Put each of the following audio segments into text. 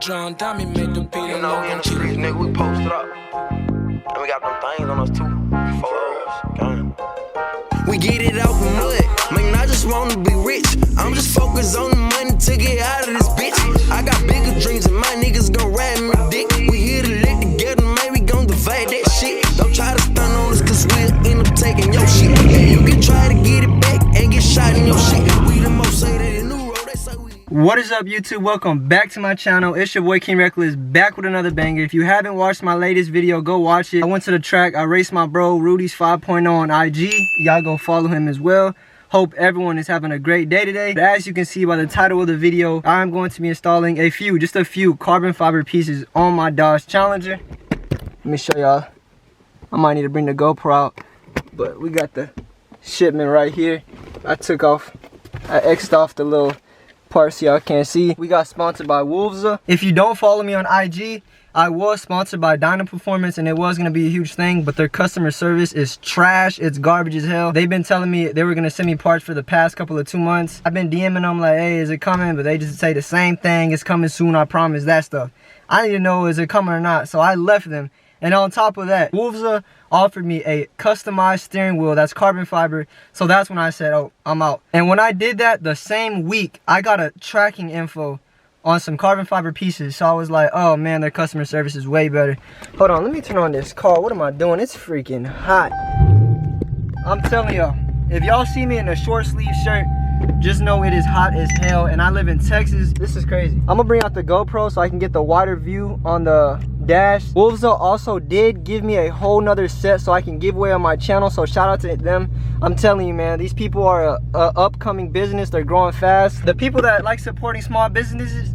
John Tommy made the beat. You know, we in the streets, nigga, we posted up. And we got them things on us too. 4 gang. We get it out the mud, man, I just wanna be rich. I'm just focused on the money to get out of this bitch. I got bigger dreams and my niggas gon' ride me dick. We here to live together, man, we gon' divide that shit. Don't try to stun on us, cause we'll end up taking your shit. And you can try to get it back and get shot in your shit. We the most say that in New Road, they say we... What is up, YouTube? Welcome back to my channel. It's your boy King Reckless, back with another banger. If you haven't watched my latest video, go watch it. I went to the track, I raced my bro Rudy's 5.0 on IG. Y'all go follow him as well. Hope everyone is having a great day today. But as you can see by the title of the video, I'm going to be installing just a few carbon fiber pieces on my Dodge Challenger. Let me show y'all. I might need to bring the GoPro out, but we got the shipment right here. I X'd off the little parts y'all can't see. We got sponsored by Wolfza. If you don't follow me on IG, I was sponsored by Dyna Performance and it was gonna be a huge thing, but their customer service is trash. It's garbage as hell. They've been telling me they were gonna send me parts for the past couple of 2 months. I've been DMing them like, hey, is it coming? But they just say the same thing, it's coming soon, I promise, that stuff. I need to know, is it coming or not? So I left them. And on top of that, Wolfza offered me a customized steering wheel that's carbon fiber. So that's when I said, oh, I'm out. And when I did that, the same week, I got a tracking info on some carbon fiber pieces. So I was like, oh man, their customer service is way better. Hold on, let me turn on this car. What am I doing? It's freaking hot. I'm telling y'all, if y'all see me in a short sleeve shirt, just know it is hot as hell. And I live in Texas. This is crazy. I'm gonna bring out the GoPro so I can get the wider view on the dash. Wolfza also did give me a whole nother set so I can give away on my channel, so shout out to them. I'm telling you, man, these people are a upcoming business. They're growing fast. The people that like supporting small businesses,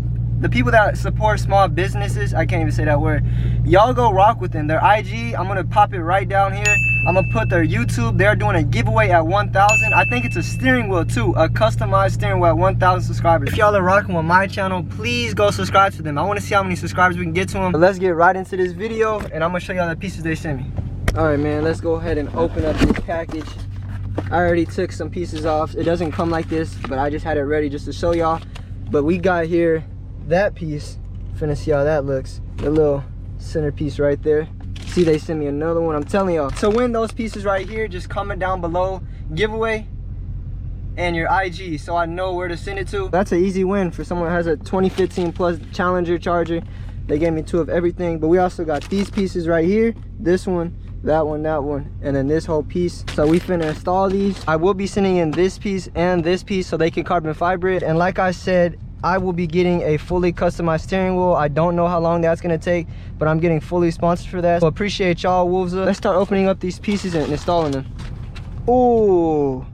I can't even say that word, y'all go rock with them. Their IG, I'm gonna pop it right down here. I'm gonna put their YouTube. They're doing a giveaway at 1,000. I think it's a steering wheel too, a customized steering wheel at 1,000 subscribers. If y'all are rocking with my channel, please go subscribe to them. I want to see how many subscribers we can get to them. But let's get right into this video and I'm gonna show y'all the pieces they sent me. All right, man, let's go ahead and open up this package. I already took some pieces off. It doesn't come like this, but I just had it ready just to show y'all. But we got here that piece. Finna see how that looks. The little centerpiece right there. See, they sent me another one. I'm telling y'all, to win those pieces right here, just comment down below giveaway and your IG so I know where to send it to. That's an easy win for someone that has a 2015 plus Challenger Charger. They gave me 2 of everything, but we also got these pieces right here, this one, that one, and then this whole piece. So we finna install these. I will be sending in this piece and this piece so they can carbon fiber it. And like I said, I will be getting a fully customized steering wheel. I don't know how long that's gonna take, but I'm getting fully sponsored for that. So appreciate y'all, Wolfza. Let's start opening up these pieces and installing them. Ooh,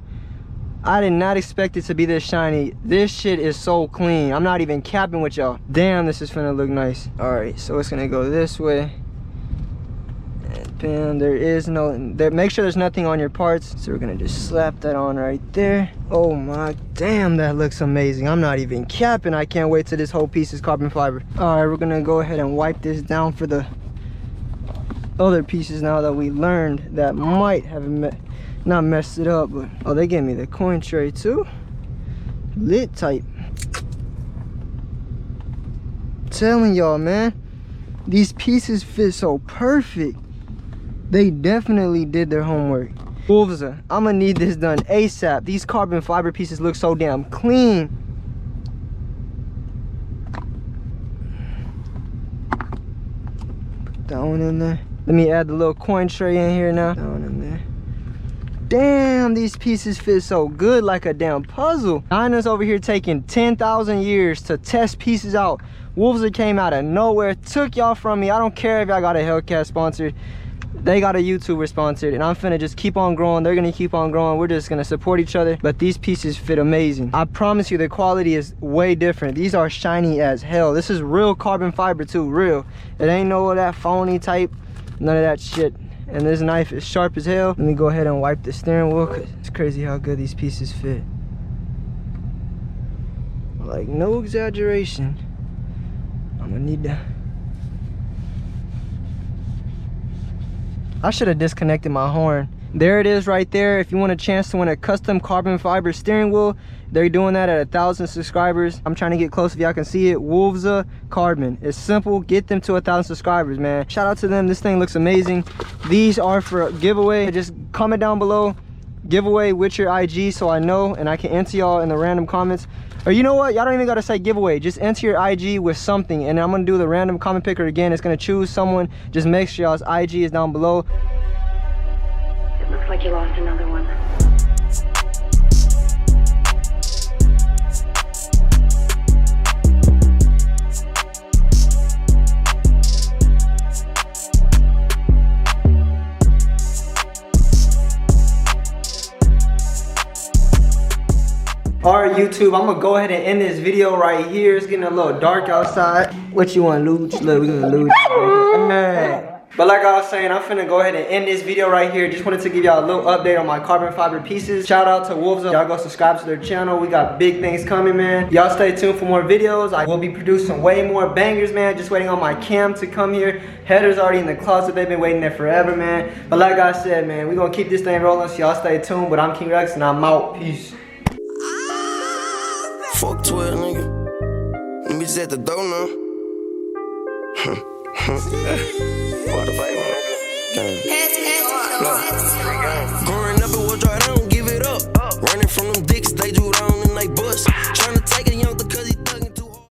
I did not expect it to be this shiny. This shit is so clean. I'm not even capping with y'all. Damn, this is finna look nice. All right, so it's gonna go this way. And bam, there is no, make sure there's nothing on your parts. So we're gonna just slap that on right there. Oh my, damn, that looks amazing. I'm not even capping. I can't wait till this whole piece is carbon fiber. All right, we're gonna go ahead and wipe this down for the other pieces now that we learned that might have not messed it up. But oh, they gave me the coin tray too. Lit type. Telling y'all, man, these pieces fit so perfect. They definitely did their homework. Wolfza, I'm gonna need this done ASAP. These carbon fiber pieces look so damn clean. Put that one in there. Let me add the little coin tray in here now. That one in there. Damn, these pieces fit so good, like a damn puzzle. Dyna's over here taking 10,000 years to test pieces out. Wolfza came out of nowhere, took y'all from me. I don't care if y'all got a Hellcat sponsored. They got a YouTuber sponsored, and I'm finna just keep on growing. They're gonna keep on growing. We're just gonna support each other. But these pieces fit amazing. I promise you, the quality is way different. These are shiny as hell. This is real carbon fiber too, real. It ain't no of that phony type, none of that shit. And this knife is sharp as hell. Let me go ahead and wipe the steering wheel, cause it's crazy how good these pieces fit. Like, no exaggeration. I'm gonna need to. I should have disconnected my horn There it is right there. If you want a chance to win a custom carbon fiber steering wheel, they're doing that at 1,000 subscribers. I'm trying to get close if y'all can see it. Wolfza Carbon. It's simple. Get them to 1,000 subscribers, man. Shout out to them. This thing looks amazing. These are for a giveaway. Just comment down below, giveaway with your IG, so I know and I can enter y'all in the random comments. Or you know what? Y'all don't even gotta say giveaway. Just enter your IG with something, and I'm gonna do the random comment picker again. It's gonna choose someone. Just make sure y'all's IG is down below. It looks like you lost another one. Alright, YouTube, I'm gonna go ahead and end this video right here. It's getting a little dark outside. What you want, Luge? Look, we're gonna Luge. Alright. But like I was saying, I'm finna go ahead and end this video right here. Just wanted to give y'all a little update on my carbon fiber pieces. Shout out to Wolfza. Y'all go subscribe to their channel. We got big things coming, man. Y'all stay tuned for more videos. I will be producing way more bangers, man. Just waiting on my cam to come here. Header's already in the closet. They've been waiting there forever, man. But like I said, man, we're gonna keep this thing rolling, so y'all stay tuned. But I'm King Rex, and I'm out. Peace. Fuck 12, nigga. Them bitches at the door now. What the fuck, nigga?